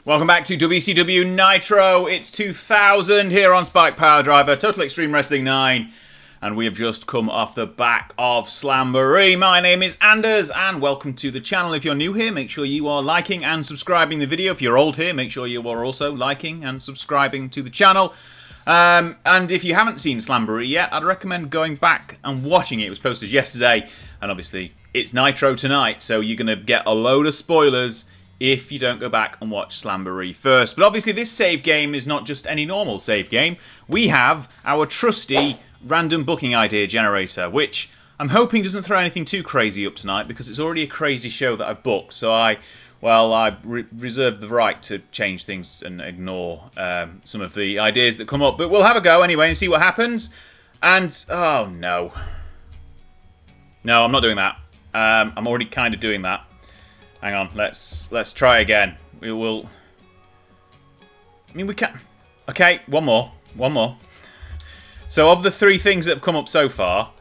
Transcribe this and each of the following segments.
Welcome back to WCW Nitro. It's 2000 here on Spike Power Driver, Total Extreme Wrestling 9. And we have just come off the back of Slamboree. My name is Anders, and welcome to the channel. If you're new here, make sure you are liking and subscribing the video. If you're old here, make sure you are also liking and subscribing to the channel. And if you haven't seen Slamboree yet, I'd recommend going back and watching it. It was posted yesterday, and obviously it's Nitro tonight, so you're going to get a load of spoilers if you don't go back and watch Slamboree first. But obviously this save game is not just any normal save game. We have our trusty random booking idea generator, which I'm hoping doesn't throw anything too crazy up tonight, because it's already a crazy show that I've booked. So I reserve the right to change things and ignore some of the ideas that come up. But we'll have a go anyway and see what happens. And, oh no. No, I'm not doing that. I'm already kind of doing that. Hang on, let's try again. We will... I mean, we can... Okay, one more. So, of the three things that have come up so far,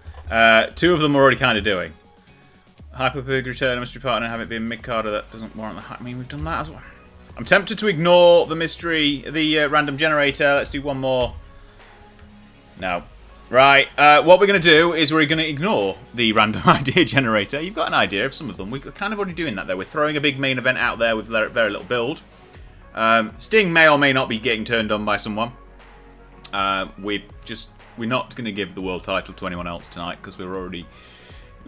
two of them we're already kind of doing. Hyper Pig return a mystery partner, have it be a mid-carder that doesn't warrant the... I mean, we've done that as well. I'm tempted to ignore the mystery, the random generator. Let's do one more. No. Right, what we're going to do is we're going to ignore the random idea generator. You've got an idea of some of them. We're kind of already doing that, though. We're throwing a big main event out there with very little build. Sting may or may not be getting turned on by someone. We're not going to give the world title to anyone else tonight, because we're already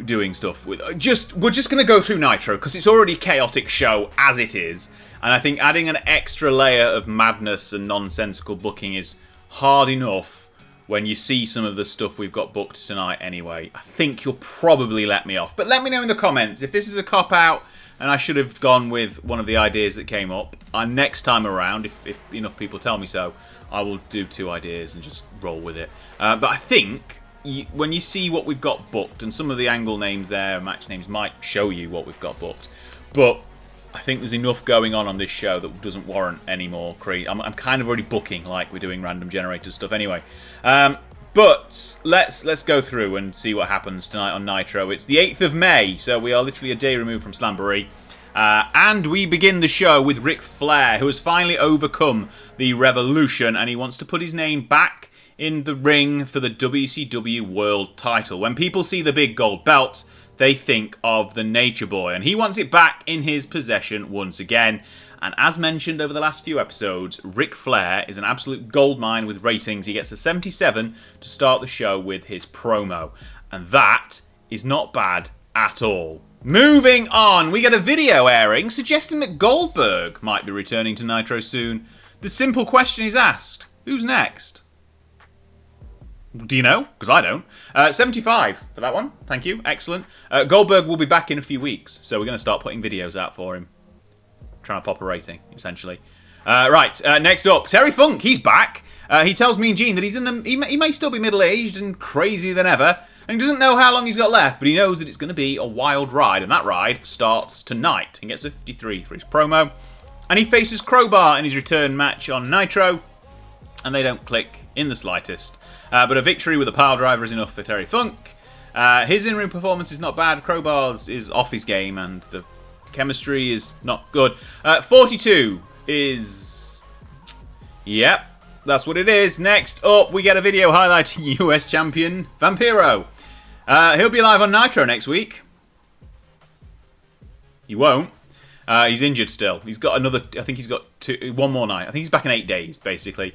doing stuff with... We're just going to go through Nitro, because it's already a chaotic show as it is. And I think adding an extra layer of madness and nonsensical booking is hard enough when you see some of the stuff we've got booked tonight anyway. I think you'll probably let me off. But let me know in the comments if this is a cop-out and I should have gone with one of the ideas that came up. Next time around, if enough people tell me so, I will do two ideas and just roll with it. But I think when you see what we've got booked, and some of the angle names there, match names, might show you what we've got booked. But I think there's enough going on this show that doesn't warrant any more crazy. I'm kind of already booking like we're doing random generator stuff anyway. But let's go through and see what happens tonight on Nitro. It's the 8th of May, so we are literally a day removed from Slamboree. And we begin the show with Ric Flair, who has finally overcome the revolution, and he wants to put his name back in the ring for the WCW World title. When people see the big gold belt, they think of the Nature Boy, and he wants it back in his possession once again. And as mentioned over the last few episodes, Ric Flair is an absolute goldmine with ratings. He gets a 77 to start the show with his promo, and that is not bad at all. Moving on, we get a video airing suggesting that Goldberg might be returning to Nitro soon. The simple question is asked, who's next? Do you know? Because I don't. 75 for that one. Thank you. Excellent. Goldberg will be back in a few weeks, so we're going to start putting videos out for him. Trying to pop a rating, essentially. Right, next up, Terry Funk. He's back. He tells Mean Gene that he may still be middle-aged and crazier than ever, and he doesn't know how long he's got left, but he knows that it's going to be a wild ride, and that ride starts tonight. He gets a 53 for his promo, and he faces Crowbar in his return match on Nitro, and they don't click in the slightest. But a victory with a pile driver is enough for Terry Funk. His in-ring performance is not bad. Crowbar's is off his game, and the chemistry is not good. 42 is... Yep, that's what it is. Next up, we get a video highlighting US champion Vampiro. He'll be live on Nitro next week. He won't. He's injured still. He's got another... I think he's got one more night. I think he's back in 8 days, basically.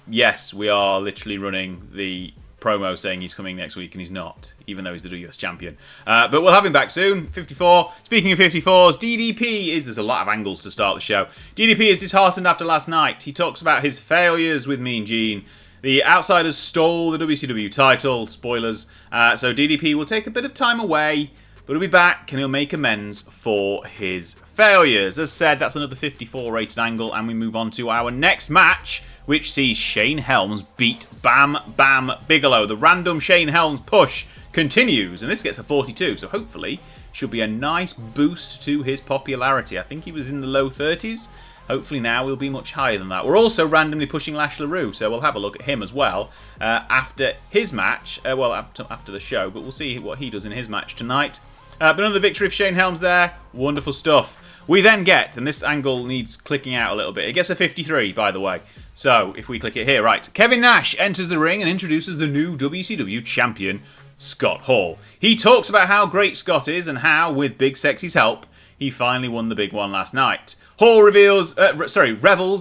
Yes, we are literally running the promo saying he's coming next week, and he's not, even though he's the US champion. But we'll have him back soon. 54. Speaking of 54s, DDP there's a lot of angles to start the show. DDP is disheartened after last night. He talks about his failures with Mean Gene. The Outsiders stole the WCW title. Spoilers. So DDP will take a bit of time away, but he'll be back, and he'll make amends for his failures. As said, that's another 54 rated angle, and we move on to our next match, which sees Shane Helms beat Bam Bam Bigelow. The random Shane Helms push continues, and this gets a 42, so hopefully should be a nice boost to his popularity. I think he was in the low 30s. Hopefully now we'll be much higher than that. We're also randomly pushing Lash LaRue, so we'll have a look at him as well after his match. Well, after the show, but we'll see what he does in his match tonight. But another victory for Shane Helms there. Wonderful stuff. We then get, and this angle needs clicking out a little bit, it gets a 53, by the way. So, if we click it here, right, Kevin Nash enters the ring and introduces the new WCW champion, Scott Hall. He talks about how great Scott is and how, with Big Sexy's help, he finally won the big one last night. Hall revels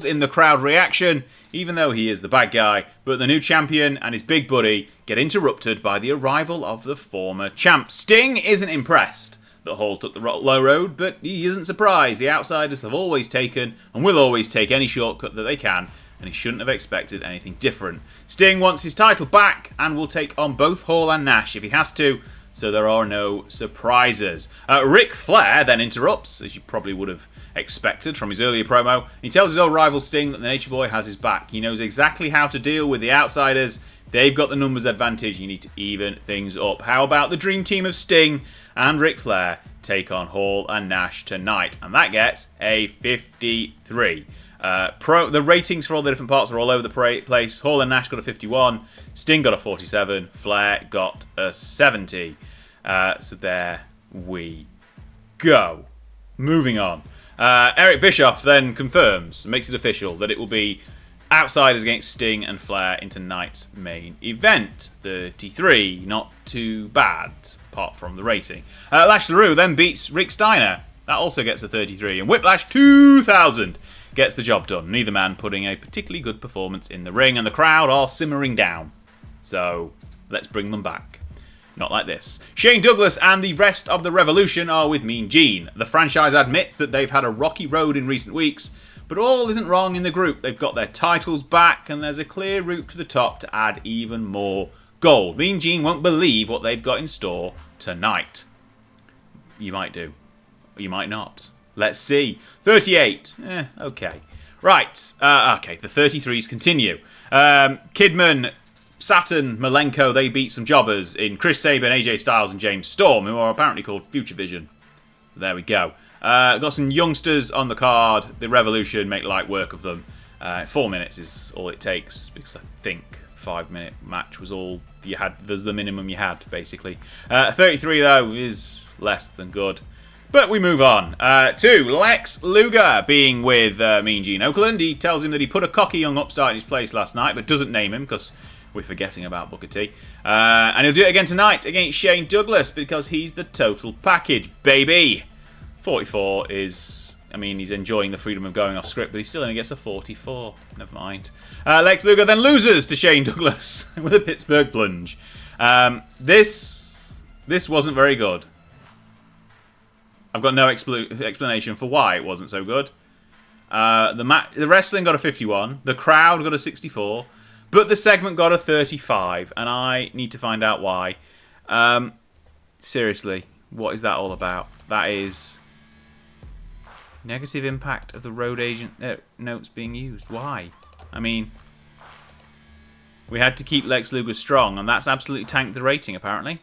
in the crowd reaction, even though he is the bad guy, but the new champion and his big buddy get interrupted by the arrival of the former champ. Sting isn't impressed that Hall took the low road, but he isn't surprised. The outsiders have always taken and will always take any shortcut that they can, and he shouldn't have expected anything different. Sting wants his title back and will take on both Hall and Nash if he has to, so there are no surprises. Ric Flair then interrupts, as you probably would have expected from his earlier promo. He tells his old rival Sting that the Nature Boy has his back. He knows exactly how to deal with the outsiders. They've got the numbers advantage. You need to even things up. How about the dream team of Sting and Ric Flair take on Hall and Nash tonight? And that gets a 53. The ratings for all the different parts are all over the place. Hall and Nash got a 51. Sting got a 47. Flair got a 70. So there we go. Moving on. Eric Bischoff then confirms, makes it official, that it will be outsiders against Sting and Flair in tonight's main event. 33, not too bad, apart from the rating. Lash LaRue then beats Rick Steiner. That also gets a 33. And Whiplash 2000 gets the job done. Neither man putting a particularly good performance in the ring, and the crowd are simmering down. So, let's bring them back. Not like this. Shane Douglas and the rest of the Revolution are with Mean Gene. The franchise admits that they've had a rocky road in recent weeks, but all isn't wrong in the group. They've got their titles back, and there's a clear route to the top to add even more gold. Mean Gene won't believe what they've got in store tonight. You might do. You might not. Let's see. 38. Okay. Right. Okay, the 33s continue. Kidman, Saturn, Malenko, they beat some jobbers in Chris Sabin, AJ Styles, and James Storm, who are apparently called Future Vision. There we go. Got some youngsters on the card. The Revolution make light work of them. 4 minutes is all it takes, because I think 5-minute match was all you had. There's the minimum you had, basically. 33, though, is less than good. But we move on to Lex Luger being with Mean Gene Okerlund. He tells him that he put a cocky young upstart in his place last night, but doesn't name him because we're forgetting about Booker T. And he'll do it again tonight against Shane Douglas because he's the total package, baby. 44 is, I mean, he's enjoying the freedom of going off script, but he still only gets a 44. Never mind. Lex Luger then loses to Shane Douglas with a Pittsburgh plunge. This wasn't very good. I've got no explanation for why it wasn't so good. The wrestling got a 51. The crowd got a 64. But the segment got a 35. And I need to find out why. Seriously, what is that all about? That is negative impact of the road agent notes being used. Why? I mean, we had to keep Lex Luger strong. And that's absolutely tanked the rating, apparently.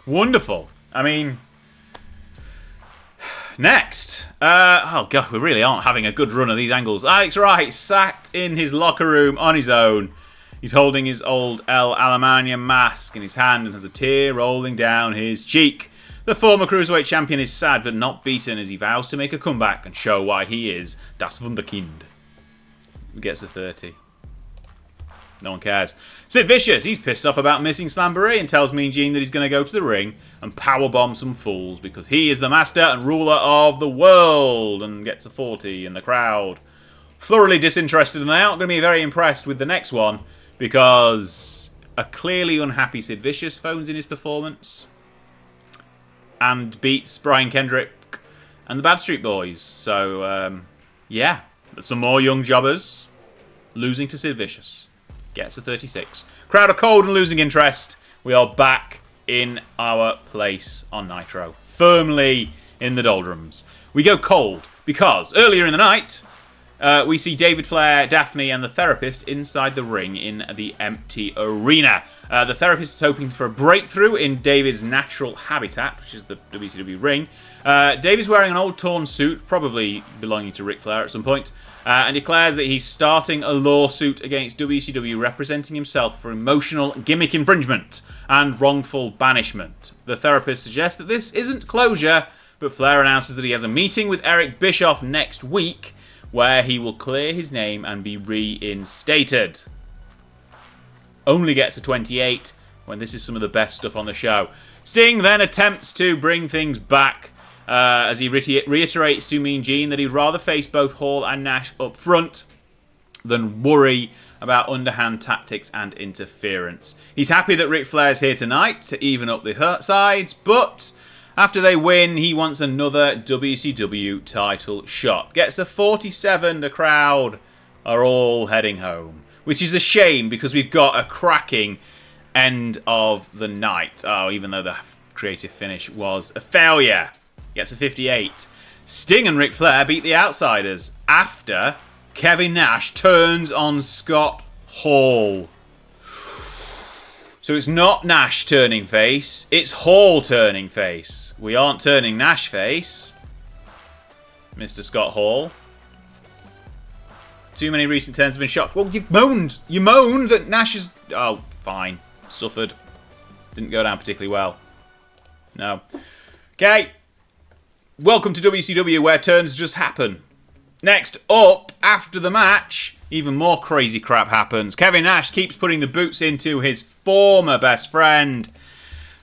Wonderful. I mean, next, oh god, we really aren't having a good run of these angles. Alex Wright sat in his locker room on his own. He's holding his old El Alemania mask in his hand and has a tear rolling down his cheek. The former Cruiserweight champion is sad but not beaten as he vows to make a comeback and show why he is Das Wunderkind. He gets a 30. No one cares. Sid Vicious, he's pissed off about missing Slamboree and tells Mean Gene that he's going to go to the ring and powerbomb some fools because he is the master and ruler of the world, and gets a 40 in the crowd. Thoroughly disinterested, and they aren't going to be very impressed with the next one because a clearly unhappy Sid Vicious phones in his performance and beats Brian Kendrick and the Bad Street Boys. So, yeah, some more young jobbers losing to Sid Vicious. Gets a 36. Crowd are cold and losing interest. We are back in our place on Nitro. Firmly in the doldrums. We go cold because earlier in the night, we see David Flair, Daphne and the Therapist inside the ring in the empty arena. The Therapist is hoping for a breakthrough in David's natural habitat, which is the WCW ring. David's wearing an old torn suit, probably belonging to Ric Flair at some point. And declares that he's starting a lawsuit against WCW representing himself for emotional gimmick infringement and wrongful banishment. The Therapist suggests that this isn't closure, but Flair announces that he has a meeting with Eric Bischoff next week where he will clear his name and be reinstated. Only gets a 28 when this is some of the best stuff on the show. Sting then attempts to bring things back as he reiterates to Mean Gene that he'd rather face both Hall and Nash up front than worry about underhand tactics and interference. He's happy that Ric Flair's here tonight to even up the sides, but after they win, he wants another WCW title shot. Gets a 47, the crowd are all heading home, which is a shame because we've got a cracking end of the night. Oh, even though the creative finish was a failure. Gets a 58. Sting and Ric Flair beat the Outsiders after Kevin Nash turns on Scott Hall. So it's not Nash turning face, it's Hall turning face. We aren't turning Nash face, Mr. Scott Hall. Too many recent turns have been shocked. Well, you moaned that Nash is... Oh, fine. Suffered. Didn't go down particularly well. No. Okay. Welcome to WCW, where turns just happen. Next up, after the match, even more crazy crap happens. Kevin Nash keeps putting the boots into his former best friend,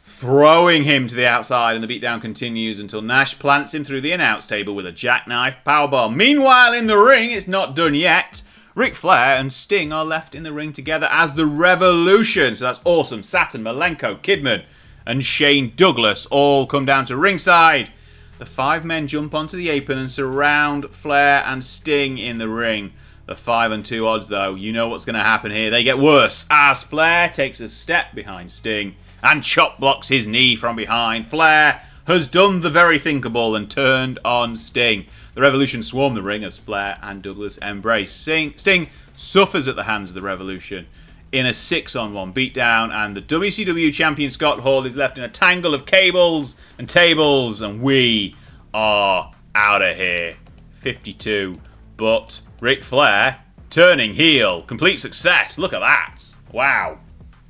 throwing him to the outside, and the beatdown continues until Nash plants him through the announce table with a jackknife powerbomb. Meanwhile, in the ring, it's not done yet. Ric Flair and Sting are left in the ring together as the Revolution. So that's awesome. Saturn, Malenko, Kidman, and Shane Douglas all come down to ringside. The 5 men jump onto the apron and surround Flair and Sting in the ring. The 5-2 odds, though, you know what's going to happen here. They get worse as Flair takes a step behind Sting and chop blocks his knee from behind. Flair has done the very thinkable and turned on Sting. The Revolution swarm the ring as Flair and Douglas embrace. Sting suffers at the hands of the Revolution in a 6-on-1 beatdown, and the WCW champion Scott Hall is left in a tangle of cables and tables, and we are out of here. 52. But Ric Flair turning heel. Complete success. Look at that. Wow.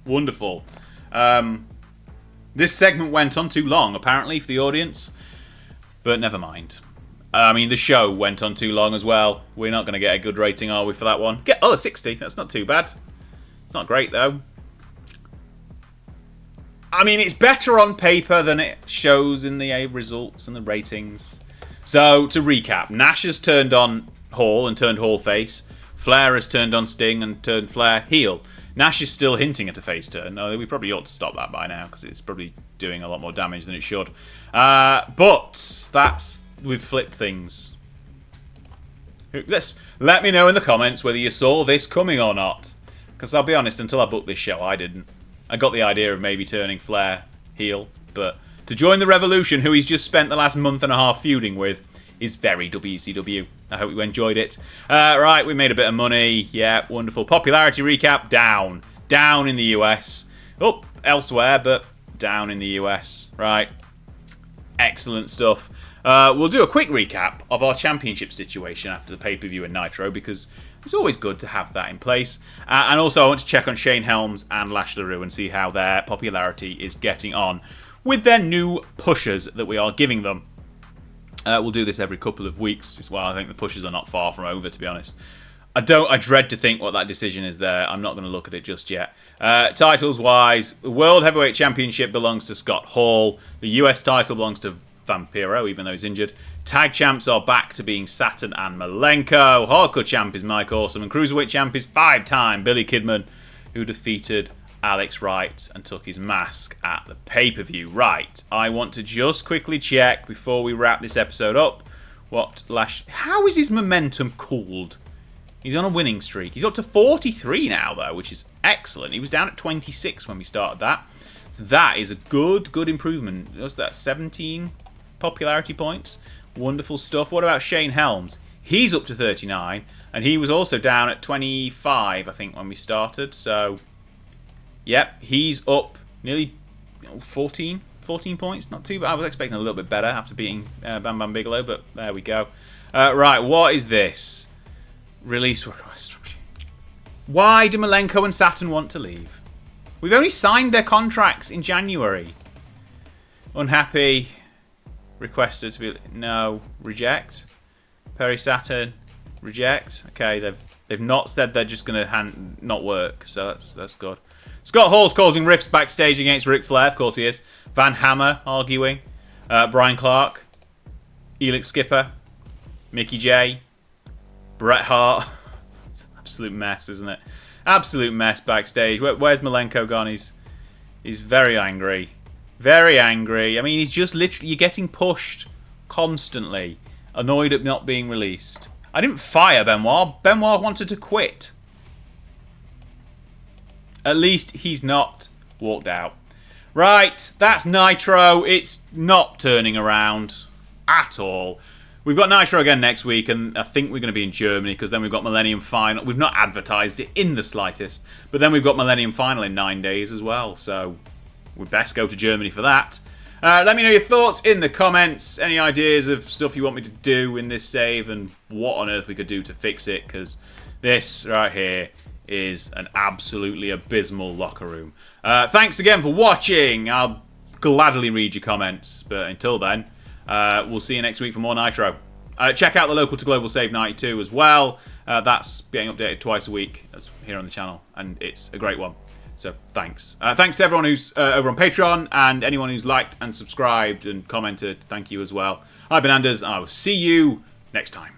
Wonderful. This segment went on too long, apparently, for the audience. But never mind. I mean, the show went on too long as well. We're not going to get a good rating, are we, for that one? A 60. That's not too bad. It's not great, though. I mean, it's better on paper than it shows in the results and the ratings. So, to recap, Nash has turned on Hall and turned Hall face. Flair has turned on Sting and turned Flair heel. Nash is still hinting at a face turn. Oh, we probably ought to stop that by now because it's probably doing a lot more damage than it should. But we've flipped things. Let me know in the comments whether you saw this coming or not. Because I'll be honest, until I booked this show, I didn't. I got the idea of maybe turning Flair heel, but to join the Revolution, who he's just spent the last month and a half feuding with, is very WCW. I hope you enjoyed it. Right, we made a bit of money. Yeah, wonderful. Popularity recap, down. Down in the US. Up elsewhere, but down in the US. Right. Excellent stuff. We'll do a quick recap of our championship situation after the pay-per-view in Nitro, because it's always good to have that in place. And also I want to check on Shane Helms and Lash LaRue and see how their popularity is getting on with their new pushers that we are giving them. We'll do this every couple of weeks as well. I think the pushers are not far from over, to be honest. I dread to think what that decision is there. I'm not going to look at it just yet. Titles-wise, the World Heavyweight Championship belongs to Scott Hall. The US title belongs to Vampiro, even though he's injured. Tag champs are back to being Saturn and Malenko. Hardcore champ is Mike Awesome. And Cruiserweight champ is 5-time Billy Kidman, who defeated Alex Wright and took his mask at the pay-per-view. Right, I want to just quickly check before we wrap this episode up how is his momentum cooled? He's on a winning streak. He's up to 43 now, though, which is excellent. He was down at 26 when we started that. So that is a good improvement. What's that, 17 popularity points? Wonderful stuff. What about Shane Helms? He's up to 39, and he was also down at 25, I think, when we started. So, yep, he's up nearly 14 points. Not too bad. I was expecting a little bit better after beating Bam Bam Bigelow, but there we go. Right, what is this? Release request. Why do Malenko and Saturn want to leave? We've only signed their contracts in January. Unhappy. requested to be... No. Reject. Perry Saturn. Reject. Okay, they've not said they're just going to not work, so that's good. Scott Hall's causing rifts backstage against Ric Flair. Of course he is. Van Hammer arguing. Brian Clark. Elix Skipper. Mickey J. Bret Hart. It's an absolute mess, isn't it? Absolute mess backstage. Where's Malenko gone? He's very angry. Very angry. I mean, he's just literally... You're getting pushed constantly. Annoyed at not being released. I didn't fire Benoit. Benoit wanted to quit. At least he's not walked out. Right, that's Nitro. It's not turning around at all. We've got Nitro again next week, and I think we're going to be in Germany, because then we've got Millennium Final. We've not advertised it in the slightest, but then we've got Millennium Final in 9 days as well, so we'd best go to Germany for that. Let me know your thoughts in the comments, any ideas of stuff you want me to do in this save, and what on earth we could do to fix it, because this right here is an absolutely abysmal locker room. Thanks again for watching. I'll gladly read your comments, but until then, we'll see you next week for more Nitro. Check out the local to global save 92 as well. That's getting updated twice a week here on the channel, and it's a great one. So thanks. Thanks to everyone who's over on Patreon, and anyone who's liked and subscribed and commented. Thank you as well. I've been Anders, and I will see you next time.